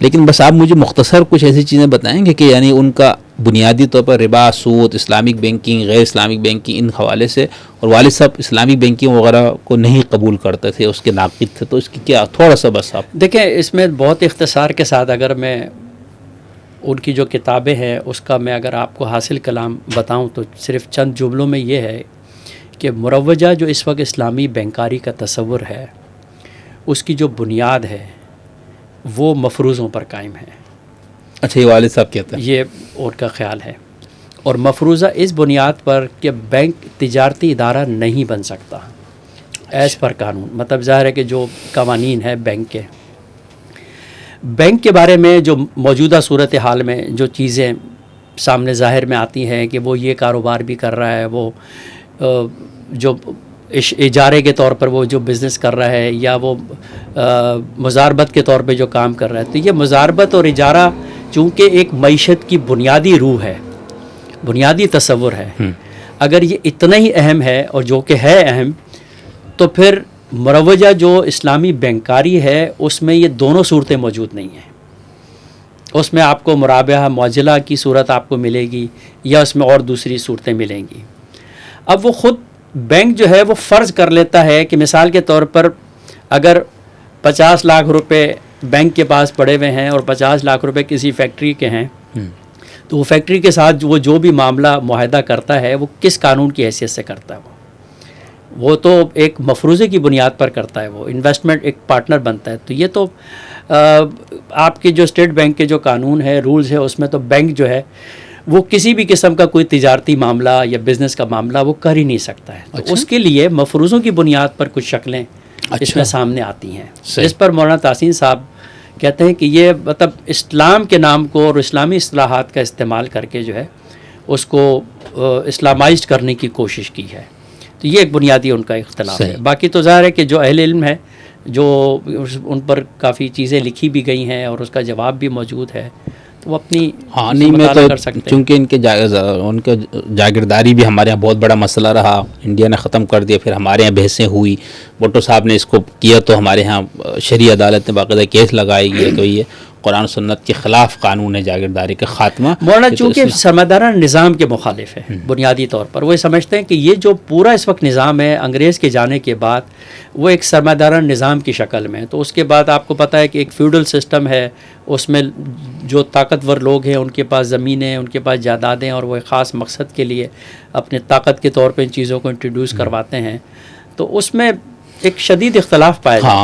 لیکن بس آپ مجھے مختصر کچھ ایسی چیزیں بتائیں گے کہ یعنی ان کا بنیادی طور پر ربا، سود، اسلامک بینکنگ، غیر اسلامک بینکنگ، ان حوالے سے، اور والد صاحب اسلامک بینکنگ وغیرہ کو نہیں قبول کرتے تھے، اس کے ناقد تھے، تو اس کی کیا تھوڑا سا بس آپ دیکھیں اس میں بہت اختصار کے ساتھ اگر میں ان کی جو کتابیں ہیں اس کا میں اگر آپ کو حاصل کلام بتاؤں تو صرف چند جملوں میں یہ ہے کہ مروجہ جو اس وقت اسلامی بینکاری کا تصور ہے اس کی جو بنیاد ہے وہ مفروضوں پر قائم ہے. اچھا یہ والد صاحب کہتے ہیں. یہ ان کا خیال ہے، اور مفروضہ اس بنیاد پر کہ بینک تجارتی ادارہ نہیں بن سکتا ایز پر قانون. مطلب ظاہر ہے کہ جو قوانین ہے بینک کے بارے میں جو موجودہ صورتحال میں جو چیزیں سامنے ظاہر میں آتی ہیں کہ وہ یہ کاروبار بھی کر رہا ہے، وہ جو اجارے کے طور پر وہ جو بزنس کر رہا ہے یا وہ مزاربت کے طور پہ جو کام کر رہا ہے، تو یہ مزاربت اور اجارہ چونکہ ایک معیشت کی بنیادی روح ہے، بنیادی تصور ہے، اگر یہ اتنا ہی اہم ہے اور جو کہ ہے اہم، تو پھر مروجہ جو اسلامی بینکاری ہے اس میں یہ دونوں صورتیں موجود نہیں ہیں. اس میں آپ کو مرابحہ معجلہ کی صورت آپ کو ملے گی یا اس میں اور دوسری صورتیں ملیں گی. اب وہ خود بینک جو ہے وہ فرض کر لیتا ہے کہ مثال کے طور پر اگر 50 لاکھ روپے بینک کے پاس پڑے ہوئے ہیں اور 50 لاکھ روپے کسی فیکٹری کے ہیں، تو وہ فیکٹری کے ساتھ وہ جو بھی معاملہ معاہدہ کرتا ہے وہ کس قانون کی حیثیت سے کرتا ہے؟ وہ تو ایک مفروضے کی بنیاد پر کرتا ہے، وہ انویسٹمنٹ ایک پارٹنر بنتا ہے. تو یہ تو آپ کے جو اسٹیٹ بینک کے جو قانون ہے، رولز ہے، اس میں تو بینک جو ہے وہ کسی بھی قسم کا کوئی تجارتی معاملہ یا بزنس کا معاملہ وہ کر ہی نہیں سکتا ہے. تو اس کے لیے مفروضوں کی بنیاد پر کچھ شکلیں اس میں سامنے آتی ہیں. اس پر مولانا تحسین صاحب کہتے ہیں کہ یہ مطلب اسلام کے نام کو اور اسلامی اصطلاحات کا استعمال کر کے جو ہے اس کو اسلامائزڈ کرنے کی کوشش کی ہے. تو یہ ایک بنیادی ان کا اختلاف ہے. باقی تو ظاہر ہے کہ جو اہل علم ہے جو ان پر کافی چیزیں لکھی بھی گئی ہیں اور اس کا جواب بھی موجود ہے، تو وہ اپنی مطالعہ کر سکتے ہیں. چونکہ ان کے جاگیرداری بھی ہمارے یہاں بہت بڑا مسئلہ رہا، انڈیا نے ختم کر دیا، پھر ہمارے یہاں بحثیں ہوئی، بھٹو صاحب نے اس کو کیا تو ہمارے ہاں شرعی عدالت نے باقاعدہ کیس لگائی گیا کہ یہ قرآن سنت کے خلاف قانون ہے جاگیرداری کا خاتمہ. مولانا چونکہ سرمایہ نظام کے مخالف ہے بنیادی طور پر، وہ سمجھتے ہیں کہ یہ جو پورا اس وقت نظام ہے انگریز کے جانے کے بعد وہ ایک سرمایہ دارانہ نظام کی شکل میں. تو اس کے بعد آپ کو پتہ ہے کہ ایک فیوڈل سسٹم ہے، اس میں جو طاقتور لوگ ہیں ان کے پاس زمینیں، ان کے پاس جائیدادیں، اور وہ ایک خاص مقصد کے لیے اپنے طاقت کے طور پہ ان چیزوں کو انٹروڈیوس کرواتے ہیں. تو اس میں ایک شدید اختلاف پایا جاتا ہے.